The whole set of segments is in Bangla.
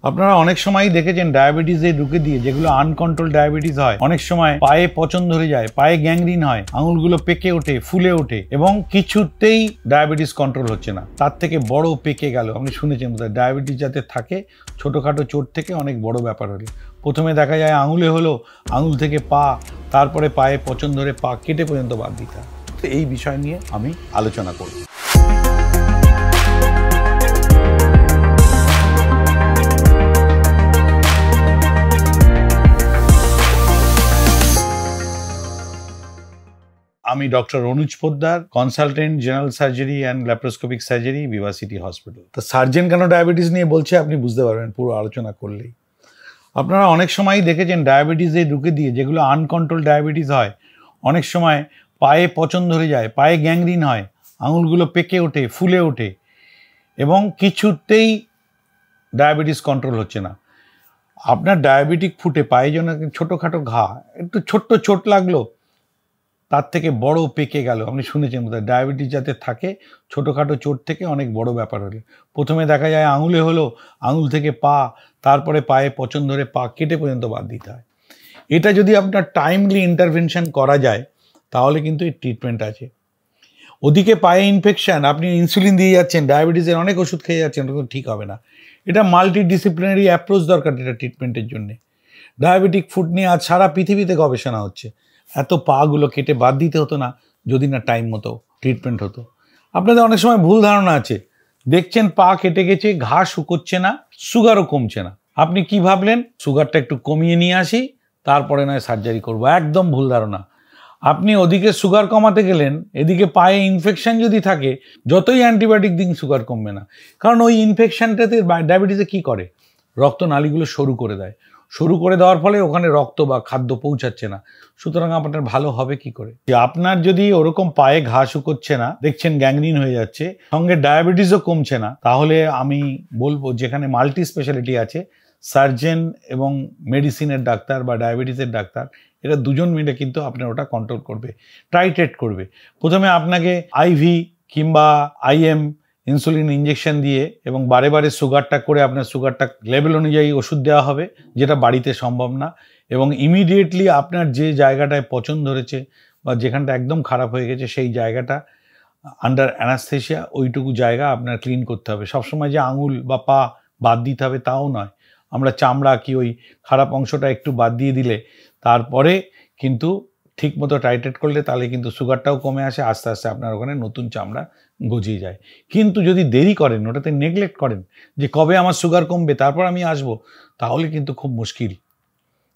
আপনারা অনেক সময়ই দেখেছেন ডায়াবেটিসে ঢুকে দিয়ে যেগুলো আনকন্ট্রোল ডায়াবেটিস হয়, অনেক সময় পায়ে পচন ধরে যায়, পায়ে গ্যাংগ্রিন হয়, আঙুলগুলো পেকে ওঠে, ফুলে ওঠে এবং কিছুতেই ডায়াবেটিস কন্ট্রোল হচ্ছে না। তার থেকে বড় পেকে গেল, আপনি শুনেছেন বোধহয়, ডায়াবেটিস যাতে থাকে ছোটোখাটো চোট থেকে অনেক বড় ব্যাপার হলে প্রথমে দেখা যায় আঙুলে হলো, আঙুল থেকে পা, তারপরে পায়ে পচন ধরে পা কেটে পর্যন্ত বাদ দিতে হয়। তো এই বিষয় নিয়ে আমি আলোচনা করব। আমি doctor Anuj Poddar, consultant general surgery and laparoscopic surgery, Bibha city hospital. তো সার্জেন কেন ডায়াবেটিস নিয়ে বলছে আপনি বুঝতে পারবেন পুরো আলোচনা করলেই। আপনারা অনেক সময়ই দেখেছেন ডায়াবেটিসে ঢুকে দিয়ে যেগুলো আনকন্ট্রোল ডায়াবেটিস হয়, অনেক সময় পায়ে পচন ধরে যায়, পায়ে গ্যাংগ্রিন হয়, আঙুলগুলো পেকে ওঠে, ফুলে ওঠে এবং কিছুতেই ডায়াবেটিস কন্ট্রোল হচ্ছে না। আপনার ডায়াবেটিক ফুটে পায়ে যেন ছোটোখাটো ঘা, একটু ছোট্ট চোট লাগলো, তার থেকে বড় পেকে গেল, আপনি শুনেছেন বোধহয়, ডায়াবেটিস যাতে থাকে ছোটোখাটো চোট থেকে অনেক বড় ব্যাপার হলে প্রথমে দেখা যায় আঙুলে হলো, আঙুল থেকে পা, তারপরে পায়ে পচন ধরে পা কেটে পর্যন্ত বাদ দিতে হয়। এটা যদি আপনার টাইমলি ইন্টারভেনশন করা যায় তাহলে কিন্তু এর ট্রিটমেন্ট আছে। ওদিকে পায়ে ইনফেকশান, আপনি ইনসুলিন দিয়ে যাচ্ছেন, ডায়াবেটিসের অনেক ওষুধ খেয়ে যাচ্ছেন, ওটা ঠিক হবে না। এটা মাল্টিডিসিপ্লিনারি অ্যাপ্রোচ দরকার এটা ট্রিটমেন্টের জন্যে। ডায়াবেটিক ফুড নিয়ে আজ সারা পৃথিবীতে গবেষণা হচ্ছে। এত পাগুলো কেটে বাদ দিতে হতো না যদি না টাইম মতো ট্রিটমেন্ট হতো। আপনাদের অনেক সময় ভুল ধারণা আছে, দেখছেন পা কেটে গেছে, ঘা শুকোচ্ছে না, সুগারও কমছে না, আপনি কি ভাবলেন সুগারটা একটু কমিয়ে নিয়ে আসি তারপরে নয় সার্জারি করব। একদম ভুল ধারণা। আপনি ওদিকে সুগার কমাতে গেলেন, এদিকে পায়ে ইনফেকশন যদি থাকে, যতই অ্যান্টিবায়োটিক দিন সুগার কমবে না। কারণ ওই ইনফেকশনটাতে ডায়াবেটিসে কি করে, রক্তনালীগুলো সরু করে দেয়, সরু করে দেওয়ার ফলে ওখানে রক্ত বা খাদ্য পৌঁছাচ্ছে না। সুতরাং আপনার ভালো হবে কি করে? আপনার যদি ওরকম পায়ে ঘা শুকোচ্ছে না, দেখছেন গ্যাংগ্রিন হয়ে যাচ্ছে, সঙ্গে ডায়াবেটিসও কমছে না, তাহলে আমি বলবো যেখানে মাল্টি স্পেশালিটি আছে, সার্জেন এবং মেডিসিনের ডাক্তার বা ডায়াবেটিসের ডাক্তার, এরা দুজন মিলে কিন্তু আপনার ওটা কন্ট্রোল করবে, টাইট্রেট করবে। প্রথমে আপনাকে আইভি কিংবা আইএম ইনসুলিন ইঞ্জেকশন দিয়ে এবং বারে বারে সুগারটা করে আপনার সুগারটা লেভেল অনুযায়ী ওষুধ দেওয়া হবে, যেটা বাড়িতে সম্ভব না। এবং ইমিডিয়েটলি আপনার যে জায়গাটায় পচন ধরেছে বা যেখানটা একদম খারাপ হয়ে গেছে সেই জায়গাটা আন্ডার অ্যানাস্থেশিয়া, ওইটুকু জায়গা আপনার ক্লিন করতে হবে। সবসময় যে আঙুল বা পা বাদ দিতে হবে তাও নয়, আমরা চামড়া কি ওই খারাপ অংশটা একটু বাদ দিয়ে দিলে তারপরে কিন্তু ঠিক মতো টাইট্রেট করলে তাহলে কিন্তু সুগারটাও কমে আসে, আস্তে আস্তে আপনার ওখানে নতুন চামড়া গজিয়ে যায়। কিন্তু যদি দেরি করেন, ওটাতে নেগলেক্ট করেন যে কবে আমার সুগার কমবে তারপর আমি আসবো, তাহলে কিন্তু খুব মুশকিল।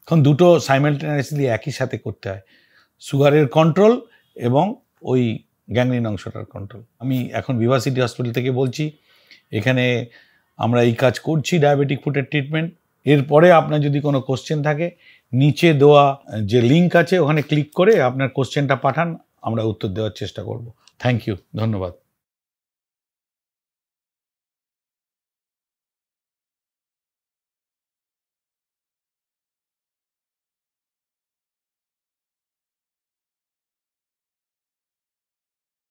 কারণ দুটো সাইমালটেনিয়াসলি একই সাথে করতে হয়, সুগারের কন্ট্রোল এবং ওই গ্যাংগ্রিন অংশটার কন্ট্রোল। আমি এখন বিভা সিটি হসপিটাল থেকে বলছি, এখানে আমরা এই কাজ করছি ডায়াবেটিক ফুটের ট্রিটমেন্ট। এরপরে আপনার যদি কোনো কোশ্চেন থাকে, নিচে দেওয়া যে লিঙ্ক আছে ওখানে ক্লিক করে আপনার কোশ্চেনটা পাঠান, আমরা উত্তর দেওয়ার চেষ্টা করব। থ্যাংক ইউ, ধন্যবাদ।